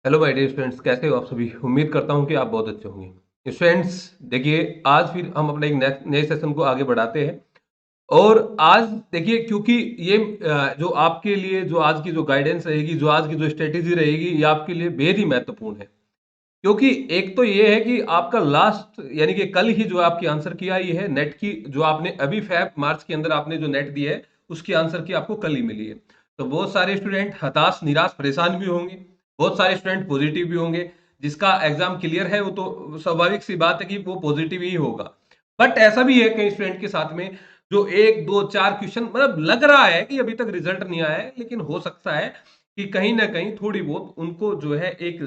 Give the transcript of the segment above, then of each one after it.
Hello my dear students, कैसे हो आप सभी। उम्मीद करता हूँ कि आप बहुत अच्छे होंगे। स्टूडेंट्स देखिए, आज फिर हम अपने एक नए सेशन को आगे बढ़ाते हैं। और आज देखिए, क्योंकि ये जो आपके लिए जो आज की जो गाइडेंस रहेगी, जो आज की जो स्ट्रेटेजी रहेगी, ये आपके लिए बेहद ही महत्वपूर्ण है। क्योंकि एक तो ये है कि आपका लास्ट यानी कि कल ही जो आपकी आंसर की आई है नेट की, जो आपने अभी फेब मार्च के अंदर आपने जो नेट दी है, उसकी आंसर की आपको कल ही मिली है। तो बहुत सारे स्टूडेंट हताश, निराश, परेशान भी होंगे। बहुत सारे स्टूडेंट पॉजिटिव भी होंगे। जिसका एग्जाम क्लियर है वो तो स्वाभाविक सी बात है कि वो पॉजिटिव ही होगा। बट ऐसा भी है कई स्टूडेंट के साथ में जो एक दो चार क्वेश्चन मतलब लग रहा है कि अभी तक रिजल्ट नहीं आया है, लेकिन हो सकता है कि कहीं ना कहीं थोड़ी बहुत उनको जो है एक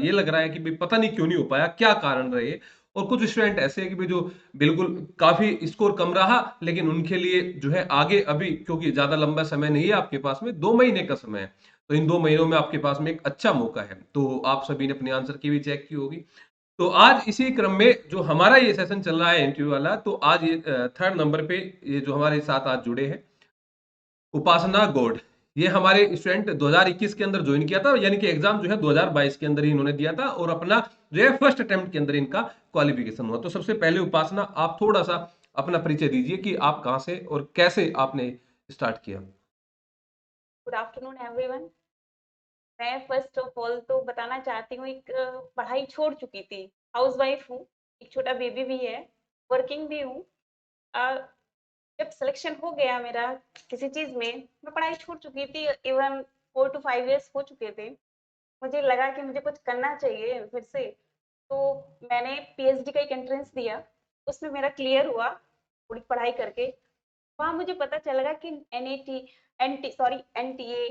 ये लग रहा है कि भाई पता नहीं क्यों नहीं हो पाया, क्या कारण रहे। और कुछ स्टूडेंट ऐसे हैं कि भाई जो बिल्कुल काफी स्कोर कम रहा, लेकिन उनके लिए जो है आगे अभी, क्योंकि ज्यादा लंबा समय नहीं है आपके पास में, 2 महीने का समय है। तो इन 2 महीनों में आपके पास में एक अच्छा मौका है। तो आप सभी ने अपने आंसर की भी चेक की होगी। तो आज इसी क्रम में जो हमारा ये सेशन चल रहा है इंटरव्यू वाला, तो आज ये थर्ड नंबर पे ये जो हमारे साथ आज जुड़े हैं उपासना गौड़। ये हमारे स्टूडेंट 2021 के अंदर ज्वाइन किया था, यानी कि एग्जाम जो है 2022 के अंदर ही इन्होंने दिया था, और अपना जो है फर्स्ट अटेम्प्ट के अंदर इनका क्वालिफिकेशन हुआ। तो सबसे पहले उपासना, आप थोड़ा सा अपना परिचय दीजिए कि आप कहाँ से और कैसे आपने स्टार्ट किया। Good afternoon everyone. मैं फर्स्ट ऑफ ऑल तो बताना चाहती हूँ, एक पढ़ाई छोड़ चुकी थी। हाउसवाइफ हूँ, एक छोटा बेबी भी है, वर्किंग भी हूँ। अ, जब सिलेक्शन हो गया मेरा किसी चीज़ में, मैं पढ़ाई छोड़ चुकी थी। इवन 4 to 5 years हो चुके थे। मुझे लगा कि मुझे कुछ करना चाहिए फिर से। तो मैंने पीएचडी का एक एंट्रेंस दिया, उसमें मेरा क्लियर हुआ थोड़ी पढ़ाई करके। वहाँ मुझे पता चलेगा कि NET NT sorry NTA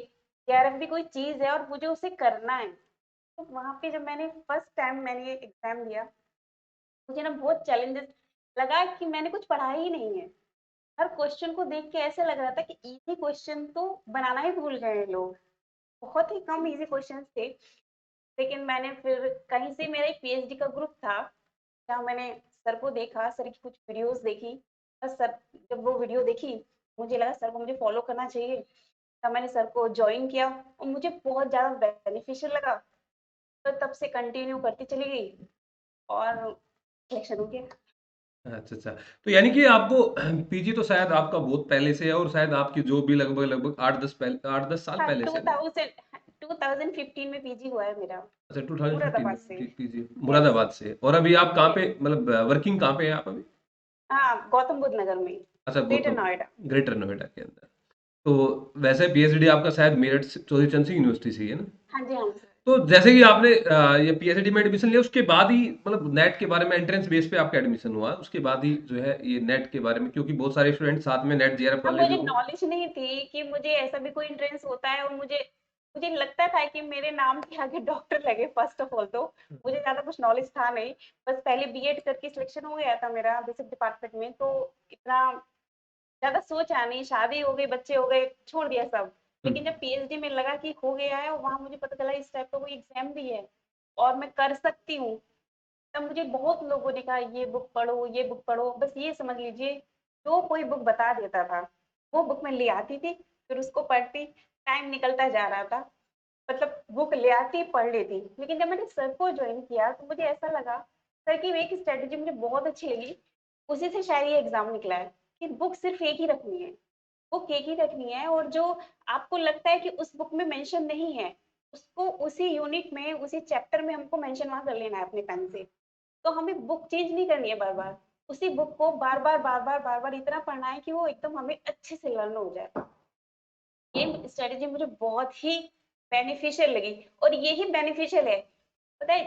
JRF भी कोई चीज़ है और मुझे उसे करना है। तो वहाँ पे जब मैंने फर्स्ट टाइम मैंने ये एग्ज़ाम दिया, मुझे ना बहुत चैलेंजेस लगा कि मैंने कुछ पढ़ा ही नहीं है। हर क्वेश्चन को देख के ऐसे लग रहा था कि इजी क्वेश्चन तो बनाना ही भूल गए हैं लोग। बहुत ही कम इजी क्वेश्चंस थे। लेकिन मैंने फिर कहीं से मेरा एक पीएचडी का ग्रुप था, जहाँ मैंने सर को देखा, सर की कुछ वीडियोस देखी। बस सर, जब वो वीडियो देखी, मुझे लगा सर को मुझे फॉलो करना चाहिए। तब मैंने सर को जॉइन किया और मुझे बहुत ज़्यादा बेनिफिशियल लगा। तो तब से कंटिन्यू करती चली गई और सिलेक्शन हो गया। अच्छा अच्छा। तो यानी कि आपको पीजी तो शायद आपका बहुत पहले से है, और शायद आपकी जो भी लगभग लगभग 8-10 साल हाँ, पहले से ना। 2015 में पीजी हुआ है मेरा, अच्छा, 2015 मुरादाबाद में से। PG yes. मुरादाबाद से। और अभी आप कहाँ यस। पे मतलब वर्किंग कहाँ पे हैं आप अभी? हाँ, गौतम बुद्ध नगर में, अच्छा, ग्रेटर गौतम, नोएडा। ग्रेटर नोएडा के अंदर। तो वैसे पीएचडी आपका शायद मेरठ चौधरी चंद सिंह यूनिवर्सिटी से ही है ना? हाँ जी, हाँ जी। तो जैसे कि आपने ये पीएचडी में एडमिशन लिया, उसके बाद ही मतलब नेट के बारे में एंट्रेंस बेस पे आपका एडमिशन हुआ, उसके बाद ही जो है ये नेट के बारे में, क्योंकि बहुत सारे स्टूडेंट साथ में नेट जेआरएफ हाँ, वाले मुझे जो हो। नॉलेज नहीं थी कि मुझे ऐसा भी कोई एंट्रेंस होता है, और मुझे मुझे लगता था कि मेरे नाम के आगे डॉक्टर लगे। फर्स्ट ऑफ ऑल तो मुझे ज़्यादा कुछ नॉलेज था नहीं। बस पहले बीएड करके सिलेक्शन हो गया था मेरा बेसिक डिपार्टमेंट में, तो इतना ज़्यादा सोचा नहीं। शादी हो गई, बच्चे हो गए, छोड़ दिया सब। लेकिन जब पीएचडी में लगा कि हो गया है, और वहाँ मुझे पता चला इस टाइप का कोई एग्जाम भी है और मैं कर सकती हूँ, तब मुझे बहुत लोगों ने कहा ये बुक पढ़ो, ये बुक पढ़ो। बस ये समझ लीजिए, जो कोई बुक बता देता था वो बुक मैं ले आती थी, फिर उसको पढ़ती। टाइम निकलता जा रहा था, मतलब बुक ले आती, पढ़ लेती। लेकिन जब मैंने सर को ज्वाइन किया तो मुझे ऐसा लगा, सर की एक स्ट्रेटेजी मुझे बहुत अच्छी लगी। उसी से शायद ये एग्जाम निकला है कि बुक सिर्फ एक ही रखनी है। बुक एक ही रखनी है, और जो आपको लगता है कि उस बुक में मेंशन नहीं है, उसको उसी यूनिट में, उसी चैप्टर में हमको मेंशन वहां कर लेना है अपने पेन से। तो हमें बुक चेंज नहीं करनी है बार बार। उसी बुक को बार बार बार बार बार बार इतना पढ़ना है कि वो एकदम हमें अच्छे से लर्न हो जाए। ये स्ट्रेटेजी मुझे बहुत ही बेनिफिशियल लगी, और यही बेनिफिशियल है। पता है,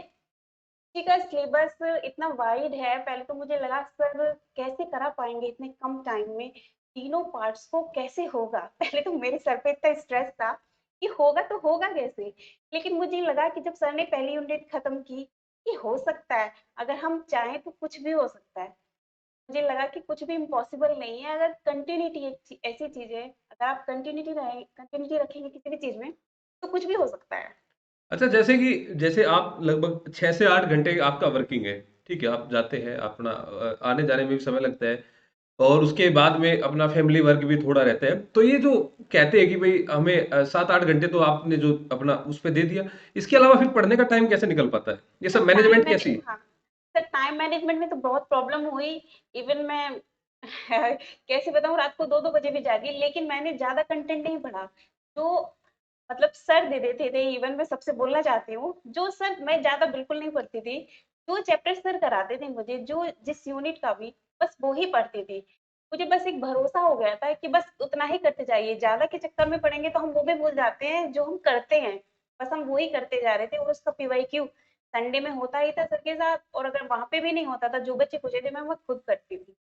जी का सिलेबस इतना वाइड है। पहले तो मुझे लगा सर कैसे करा पाएंगे इतने कम टाइम में, तीनों पार्ट्स को कैसे होगा। पहले तो मेरे सर पे इतना स्ट्रेस था कि होगा तो होगा कैसे। लेकिन मुझे लगा कि जब सर ने पहली यूनिट खत्म की, कि हो सकता है, अगर हम चाहें तो कुछ भी हो सकता है। मुझे लगा कि कुछ भी इम्पॉसिबल नहीं है। अगर कंटिन्यूटी एक ऐसी चीज है, अगर आप कंटिन्यूटी रखेंगे किसी भी चीज में, तो कुछ भी हो सकता है। अच्छा, जैसे कि जैसे आप लगभग 6 से 8 घंटे आपका वर्किंग है, ठीक है, आप जाते हैं अपना आने जाने में भी समय लगता है। और उसके बाद में अपना फैमिली वर्क भी थोड़ा रहता है। तो ये जो कहते हैं कि भाई हमें 7-8 घंटे तो आपने जो अपना उस पे दे दिया, इसके अलावा फिर पढ़ने का टाइम कैसे निकल पाता है? ये सर सब टाइम मैनेजमेंट मैंने कैसी? हाँ, सर टाइम मैनेजमेंट में तो बहुत प्रॉब्लम हुई। इवन मैं कैसे बताऊँ, रात को 2-2 बजे भी जागी, लेकिन मैंने ज़्यादा कंटेंट नहीं पढ़ा। जो मतलब सर दे देते थे, इवन मैं सबसे बोलना चाहती हूँ, जो सर मैं ज़्यादा बिल्कुल नहीं पढ़ती थी। जो चैप्टर सर कराते थे मुझे, जो जिस यूनिट का भी, बस वो ही पढ़ती थी। मुझे बस एक भरोसा हो गया था कि बस उतना ही करते जाइए, ज़्यादा के चक्कर में पढ़ेंगे तो हम वो भी भूल जाते हैं जो हम करते हैं। बस हम वो ही करते जा रहे थे, और उसका पीवाईक्यू संडे में होता ही था सर के साथ, और अगर वहाँ पे भी नहीं होता था, जो बच्चे पूछे थे मैं वो खुद करती थी।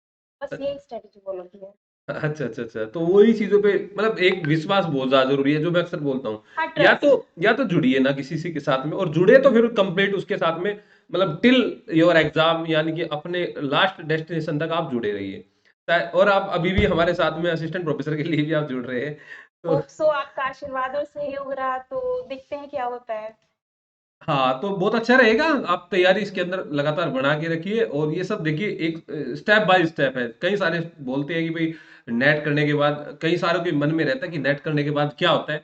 बस यही स्ट्रेटजी फॉलो की है। अच्छा, अच्छा, अच्छा। तो वही चीज़ों पे मतलब एक विश्वास बहुत ज़्यादा ज़रूरी है, जो मैं अक्सर बोलता हूँ। हाँ, या तो ट्रस्ट। या तो जुड़िए ना किसी से के साथ में, और जुड़े तो फिर कंप्लीट उसके साथ में, मतलब टिल योर एग्ज़ाम, यानी कि अपने लास्ट डेस्टिनेशन तक आप जुड़े रहिए। और आप अभी भी हमारे साथ में असिस्टेंट प्रोफ़ेसर के लिए भी आप जुड़ रहे हैं। तो होप सो आपका आशीर्वाद और सहयोग रहा तो देखते हैं क्या होता है। हाँ, तो बहुत अच्छा रहेगा। आप तैयारी इसके अंदर लगातार बना के रखिए, और ये सब देखिए एक स्टेप बाय स्टेप है। कई सारे बोलते हैं कि भई नेट करने के बाद, कई सारों के मन में रहता है कि नेट करने के बाद क्या होता है?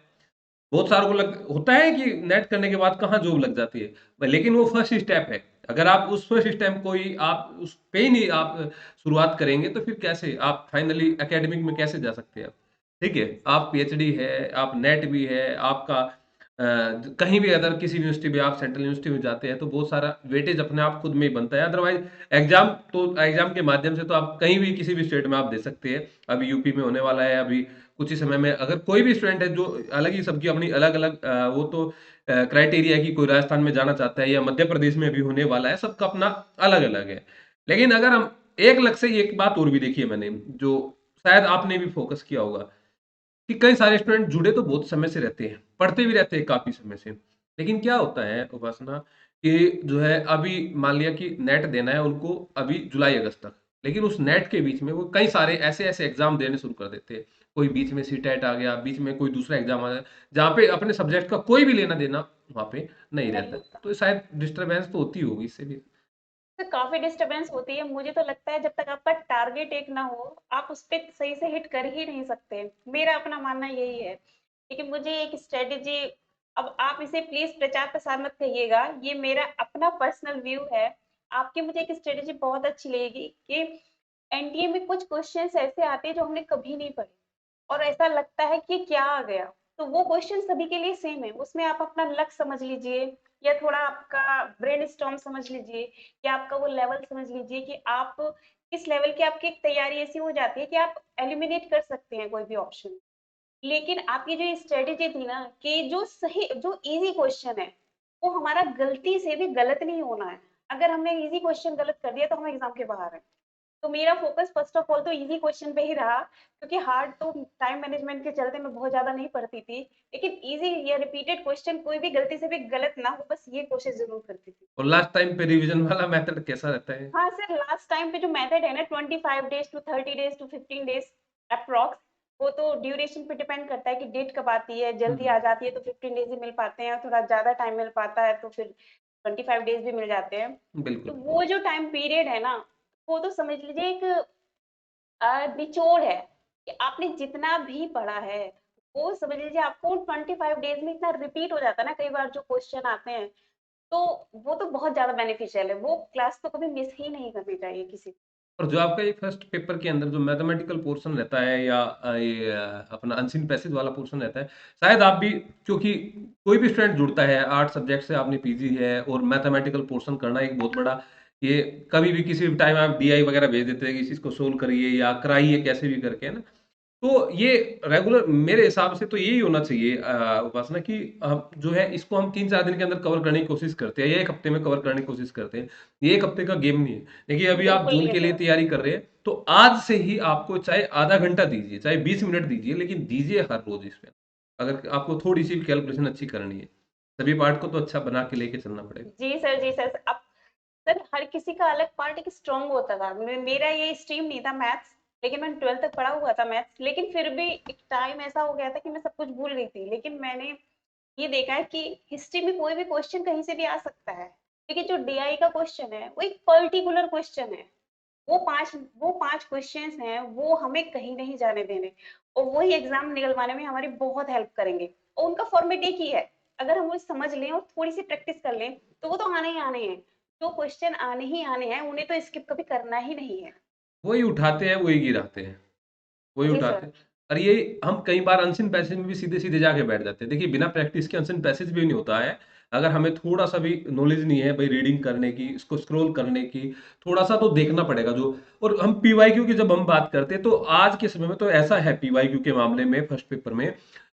बहुत सारों को लग होता है कि नेट करने के बाद कहाँ जॉब लग जाती है। लेकिन वो फर्स्ट स्टेप है। अगर आप उस फर्स्ट स्टेप को ही आप उस पे ही नहीं आप शुरुआत करेंगे, तो फिर कैसे आप फाइनली एकेडमिक में कैसे जा सकते हैं आप? ठीक है? आप पीएचडी है, आप नेट भी है, आपका कहीं भी अगर किसी यूनिवर्सिटी में आप सेंट्रल यूनिवर्सिटी में जाते हैं, तो बहुत सारा वेटेज अपने आप खुद में ही बनता है। अदरवाइज़ एग्ज़ाम के माध्यम से तो आप कहीं भी किसी भी स्टेट में आप दे सकते हैं। अभी यूपी में होने वाला है, अभी कुछ ही समय में अगर कोई भी स्टूडेंट है जो अलग ही सबकी अपनी अलग-अलग वो तो क्राइटेरिया है कि कोई राजस्थान में जाना चाहता है या मध्य प्रदेश में भी होने वाला है, सबका अपना अलग-अलग है। लेकिन अगर हम एक लक्ष्य से, एक बात और भी देखी है मैंने, जो शायद आपने भी फ़ोकस किया होगा, कि कई सारे स्टूडेंट जुड़े तो बहुत समय से रहते हैं, पढ़ते भी रहते हैं काफ़ी समय से। लेकिन क्या होता है उपासना, कि जो है अभी मान लिया कि नेट देना है उनको अभी जुलाई-अगस्त तक, लेकिन उस नेट के बीच में वो कई सारे ऐसे-ऐसे एग्ज़ाम देने शुरू कर देते हैं। कोई बीच में सीटेट आ गया, बीच में कोई दूसरा एग्ज़ाम आ गया, जहाँ पे अपने सब्जेक्ट का कोई भी लेना-देना वहाँ पे नहीं नहीं रहता है। होता। तो शायद डिस्टर्बेंस तो होती होगी इससे भी। तो काफ़ी डिस्टर्बेंस होती है। मुझे तो लगता है जब तक आपका टारगेट एक ना हो, आप उस पे सही से हिट कर ही नहीं सकते। मेरा अपना मानना यही है। लेकिन मुझे एक स्ट्रैटेजी, अब आप इसे प्लीज़ प्रचार-प्रसार मत कहिएगा, ये मेरा अपना पर्सनल व्यू है। आपकी मुझे एक स्ट्रैटेजी बहुत अच्छी लगेगी कि एनडीए में कुछ क्वेश्चन्स ऐसे आते हैं जो हमने कभी नहीं पढ़े, और ऐसा लगता है कि क्या आ गया? तो वो क्वेश्चन सभी के लिए सेम है। उसमें आप अपना लक समझ लीजिए, या थोड़ा आपका ब्रेनस्टॉर्म समझ लीजिए, या आपका वो लेवल समझ लीजिए कि आप किस लेवल की आपकी एक तैयारी ऐसी हो जाती है कि आप एलिमिनेट कर सकते हैं कोई भी ऑप्शन। लेकिन आपकी जो स्ट्रेटेजी थी ना कि जो इजी क्वेश्चन है, वो हमारा गलती से भी गलत नहीं होना है। अगर हमने इजी क्वेश्चन गलत कर दिया तो हम एग्जाम के बाहर हैं। तो मेरा फोकस फर्स्ट ऑफ ऑल तो इजी क्वेश्चन पे ही रहा, क्योंकि हार्ड तो टाइम मैनेजमेंट के चलते मैं बहुत ज्यादा नहीं पढ़ती थी। लेकिन इजी या रिपीटेड क्वेश्चन कोई भी गलती से भी गलत ना हो, बस ये कोशिश जरूर करती थी। और लास्ट टाइम पे रिवीजन वाला मेथड कैसा रहता है? हाँ सर, लास्ट टाइम पे जो मेथड है ना, 25 days to 30 days to 15 days approx, वो तो ड्यूरेशन पे डिपेंड करता है कि डेट कब आती है। जल्दी हुँ, आ जाती है तो 15 डेज ही मिल पाते हैं, थोड़ा ज्यादा टाइम मिल पाता है तो फिर 25 डेज भी मिल जाते हैं। तो बिल्कुल। वो जो टाइम पीरियड है ना, वो तो समझ लीजिए एक निचोड़ है कि आपने जितना भी पढ़ा है, वो समझ लीजिए आपको 25 डेज में इतना रिपीट हो जाता है ना कई बार जो क्वेश्चन आते हैं, तो वो तो बहुत ज़्यादा बेनिफिशियल है। वो क्लास तो कभी मिस ही नहीं करनी चाहिए किसी को। और जो आपका ये फर्स्ट पेपर के अंदर जो मैथमेटिकल पोर्शन रहता है, या अपना अनसीन पैसेज वाला पोर्शन रहता है, शायद आप भी, क्योंकि कोई भी स्टूडेंट जुड़ता है आर्ट सब्जेक्ट से, आपने पीजी है और मैथमेटिकल पोर्शन करना एक बहुत बड़ा, ये कभी भी किसी भी टाइम आप डीआई वगैरह भेज देते हैं कि इस चीज़ को सोल्व करिए या कराइए कैसे भी करके, है ना? तो ये रेगुलर मेरे हिसाब से तो यही होना चाहिए उपासना, कि जो है इसको हम 3-4 दिन के अंदर कवर करने की कोशिश करते हैं या 1 हफ्ते में कवर करने की कोशिश करते हैं। ये 1 हफ्ते का गेम नहीं है। देखिए अभी आप बिल्कुल जून नहीं है के लिए सर। तैयारी कर रहे हैं, तो आज से ही आपको चाहे आधा घंटा दीजिए, चाहे 20 मिनट दीजिए, लेकिन दीजिए हर रोज़ इसमें। अगर आपको थोड़ी-सी भी कैलकुलेशन अच्छी करनी है। सभी पार्ट को तो अच्छा बना के लेके चलना पड़ेगा। जी सर, जी सर। अब सर हर किसी का अलग पार्ट एक स्ट्रांग होता था। मेरा ये स्ट्रीम नहीं था मैथ्स, लेकिन मैंने 12th तक पढ़ा हुआ था मैथ्स। लेकिन फिर भी एक टाइम ऐसा हो गया था कि मैं सब कुछ भूल गई थी। लेकिन मैंने ये देखा है कि हिस्ट्री में कोई भी क्वेश्चन कहीं से भी आ सकता है। लेकिन जो डीआई का क्वेश्चन है वो एक पर्टिकुलर क्वेश्चन है। वो पांच क्वेश्चंस हैं, वो हमें कहीं नहीं जाने देने, और वही एग्जाम निकलवाने में हमारी बहुत हेल्प करेंगे। और उनका फॉर्मेट एक ही है, अगर हम वो समझ लें और थोड़ी सी प्रैक्टिस कर लें तो वो तो आने ही आने हैं। जो क्वेश्चन आने ही आने हैं उन्हें तो स्किप कभी करना ही नहीं है। वही उठाते हैं, वही गिराते हैं, वही जी उठाते सर। हैं। और ये हम कई बार अनसीन पैसेज में भी सीधे-सीधे जाके बैठ जाते हैं। देखिए बिना प्रैक्टिस के अनसीन पैसेज भी नहीं होता है। अगर हमें थोड़ा-सा भी नॉलेज नहीं है भाई रीडिंग करने की, इसको स्क्रॉल करने की, थोड़ा-सा तो देखना पड़ेगा जो। और हम पीवाईक्यू की जब हम बात करते हैं तो आज के समय में तो ऐसा है पीवाईक्यू के मामले में फर्स्ट पेपर में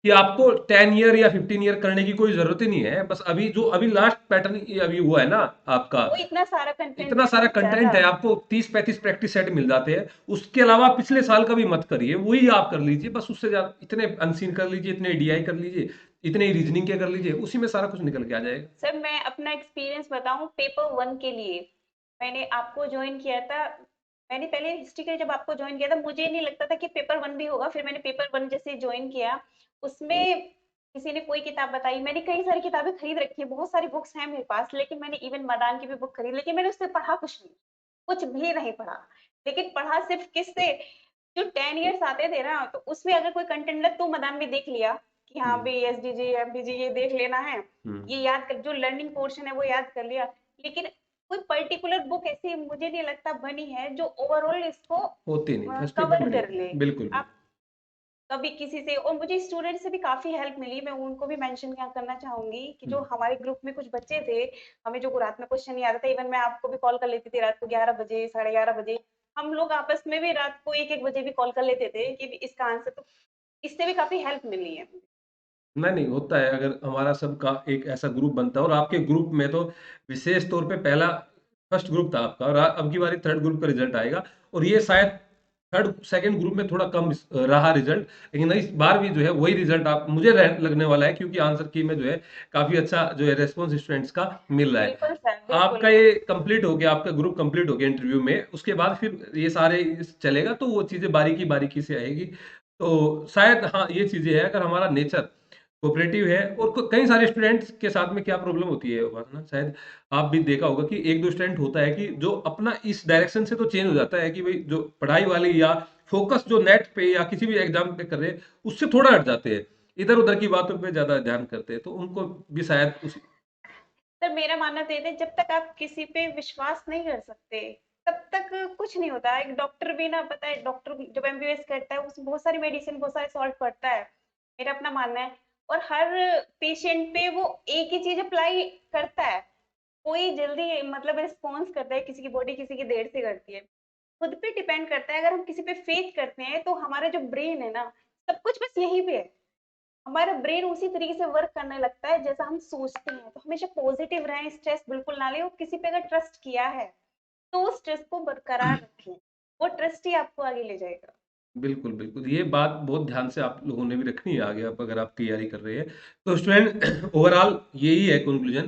कि आपको 10 ईयर या 15 ईयर करने की कोई ज़रूरत ही नहीं है। बस अभी जो अभी लास्ट पैटर्न ये अभी हुआ है ना आपका, वो इतना सारा कंटेंट इतना है, सारा बहुत कंटेंट ज्यादा। है, आपको 30-35 प्रैक्टिस सेट मिल जाते हैं। उसके अलावा पिछले साल का भी मत करिए, वही आप कर लीजिए बस। उससे ज्यादा इतने अनसीन कर लीजिए, इतने डीआई कर लीजिए, इतने रीजनिंग के कर लीजिए, उसी में सारा कुछ निकल के आ जाएगा। सर मैं अपना एक्सपीरियंस बताऊं पेपर वन के लिए, मैंने आपको ज्वाइन किया था। मैंने पहले हिस्ट्री के लिए जब आपको ज्वाइन किया था मुझे नहीं लगता था कि पेपर वन भी होगा, फिर मैंने पेपर वन जैसे ज्वाइन किया, उसमें किसी ने कोई किताब बताई, मैंने कई सारी किताबें खरीद रखी है, बहुत सारी बुक्स हैं मेरे पास, लेकिन मैंने इवन मदान की भी बुक खरीद, लेकिन मैंने उससे पढ़ा कुछ भी नहीं पढ़ा। लेकिन पढ़ा सिर्फ किससे, जो 10 ईयर्स आते थे ना, तो उसमें अगर कोई कंटेंट तो मदान में देख लिया कि हाँ हम्म। भाई एसडीजी एमडीजी ये देख लेना है, हम्म। ये याद कर, जो लर्निंग पोर्शन है वो याद कर लिया। लेकिन कोई पर्टिकुलर बुक ऐसी मुझे नहीं लगता बनी है जो ओवरऑल इसको होती नहीं, फर्स्ट पेपर कवर में नहीं कर होती, ले। बिल्कुल भी। आप कभी किसी से, और मुझे स्टूडेंट से भी काफी हेल्प मिली, मैं उनको भी मेंशन करना चाहूंगी कि जो हम्म। हमारे ग्रुप में कुछ बच्चे थे, हमें जो रात में क्वेश्चन नहीं आता था, इवन मैं आपको भी कॉल कर लेती थी रात को 11 बजे 11:30 बजे, हम लोग आपस में भी रात को 1-1 बजे भी कॉल कर लेते थे कि इसका आंसर, तो इससे भी काफी हेल्प मिली है। नहीं, नहीं, होता है अगर हमारा सबका एक ऐसा ग्रुप बनता है। और आपके ग्रुप में तो विशेष तौर पे पहला फर्स्ट ग्रुप था आपका, और अब की बारी थर्ड ग्रुप का रिजल्ट आएगा। और ये शायद थर्ड सेकंड ग्रुप में थोड़ा कम रहा रिजल्ट, लेकिन इस बार भी जो है वही रिजल्ट आप मुझे लगने वाला है, क्योंकि आंसर की में जो है काफी अच्छा जो है रेस्पॉन्स स्टूडेंट्स का मिल रहा है। बिल्कुल सर, बिल्कुल। आपका ये कंप्लीट हो गया, आपका ग्रुप कंप्लीट हो गया इंटरव्यू में, उसके बाद फिर ये सारे चलेगा तो वो चीजें बारीकी बारीकी से आएगी। तो शायद हाँ ये चीजें है, अगर हमारा नेचर कोऑपरेटिव है। और कई सारे स्टूडेंट्स के साथ में क्या प्रॉब्लम होती है वरना, शायद आप भी देखा होगा कि एक दो स्टूडेंट होता है कि जो अपना इस डायरेक्शन से तो चेंज हो जाता है कि भाई जो पढ़ाई वाली या फोकस जो नेट पे या किसी भी एग्जाम पे कर रहे हैं उससे थोड़ा हट जाते हैं, इधर उधर की बातों पे ज्यादा ध्यान करते हैं, तो उनको भी शायद उस। सर मेरा मानना तो ये है, जब तक आप किसी पे विश्वास नहीं कर सकते तब तक कुछ नहीं होता। एक डॉक्टर भी ना, पता है डॉक्टर जब एमबीबीएस करता है उसमें बहुत सारी मेडिसिन बहुत सारे सॉल्ट पड़ता है, मेरा अपना मानना है। और हर पेशेंट पे वो एक ही चीज अप्लाई करता है, कोई जल्दी मतलब रिस्पॉन्स करता है, किसी की बॉडी किसी की देर से करती है, खुद पे डिपेंड करता है। अगर हम किसी पे फेथ करते हैं तो हमारा जो ब्रेन है ना, सब कुछ बस यही पे है, हमारा ब्रेन उसी तरीके से वर्क करने लगता है जैसा हम सोचते हैं। तो हमेशा पॉजिटिव रहें, स्ट्रेस बिल्कुल ना लें, और किसी पे अगर ट्रस्ट किया है तो उस ट्रस्ट को बरकरार रखें, वो ट्रस्ट ही आपको आगे ले जाएगा। बिल्कुल, बिल्कुल। ये बात बहुत ध्यान से आप लोगों ने भी रखनी है आगे, आप अगर आप तैयारी कर रहे हैं। तो स्टूडेंट ओवरऑल यही है कंक्लूजन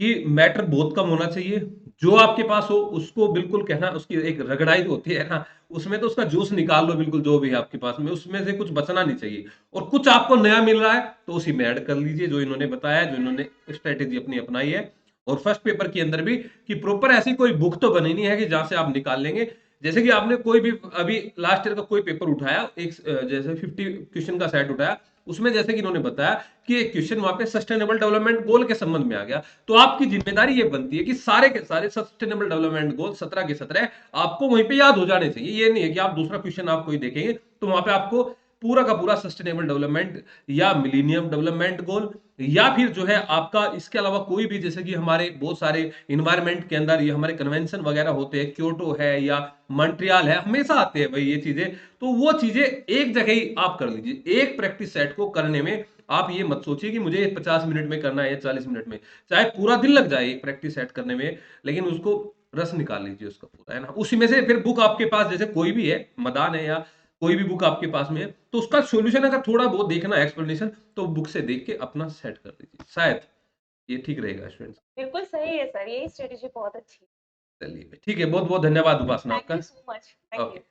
कि मैटर बहुत कम होना चाहिए। जो आपके पास हो उसको बिल्कुल कहना, उसकी एक रगड़ाई होती है ना, उसमें तो उसका जूस निकाल लो बिल्कुल, जो भी है आपके पास में, उसमें से कुछ बचना नहीं चाहिए। और कुछ आपको नया मिल रहा है तो उसी में ऐड कर लीजिए, जो इन्होंने बताया है, जो इन्होंने स्ट्रैटेजी अपनी अपनाई है। और फर्स्ट पेपर के अंदर भी कि प्रॉपर ऐसी कोई बुक तो बनी नहीं है कि जहां से आप निकाल लेंगे। जैसे कि आपने कोई भी अभी लास्ट ईयर का कोई पेपर उठाया, एक जैसे 50 क्वेश्चन का सेट उठाया, उसमें जैसे कि इन्होंने बताया कि एक क्वेश्चन वहां पे सस्टेनेबल डेवलपमेंट गोल के संबंध में आ गया, तो आपकी जिम्मेदारी ये बनती है कि सारे के सारे सस्टेनेबल डेवलपमेंट गोल 17 के 17 आपको वहीं पे याद हो जाने चाहिए। ये नहीं है कि आप दूसरा क्वेश्चन आप कोई देखेंगे तो वहां पे आपको पूरा का पूरा सस्टेनेबल डेवलपमेंट या मिलीनियम डेवलपमेंट गोल या फिर जो है आपका इसके अलावा कोई भी, जैसे कि हमारे बहुत सारे इन्वायरमेंट के अंदर ये हमारे कन्वेंशन वगैरह होते हैं, क्योटो है या मॉन्ट्रियल है, हमेशा आते हैं भाई ये चीजें। तो वो चीजें एक जगह ही आप कर लीजिए। एक प्रैक्टिस सेट को करने में आप ये मत सोचिए कि मुझे 50 मिनट में करना है या 40 मिनट में, चाहे पूरा दिन लग जाए एक प्रैक्टिस सेट करने में, लेकिन उसको रस निकाल लीजिए उसका पूरा, है ना। उसी में से फिर बुक आपके पास जैसे कोई भी है, मदान है या कोई भी बुक आपके पास में है, तो उसका सॉल्यूशन अगर थोड़ा बहुत देखना है एक्सप्लेनेशन, तो बुक से देख के अपना सेट कर दीजिए, शायद ये ठीक रहेगा स्टूडेंट्स। बिल्कुल सही है सर, यही स्ट्रेटेजी बहुत अच्छी है। चलिए ठीक है, बहुत बहुत धन्यवाद उपासना थैंक आपका। You so much, thank okay. You.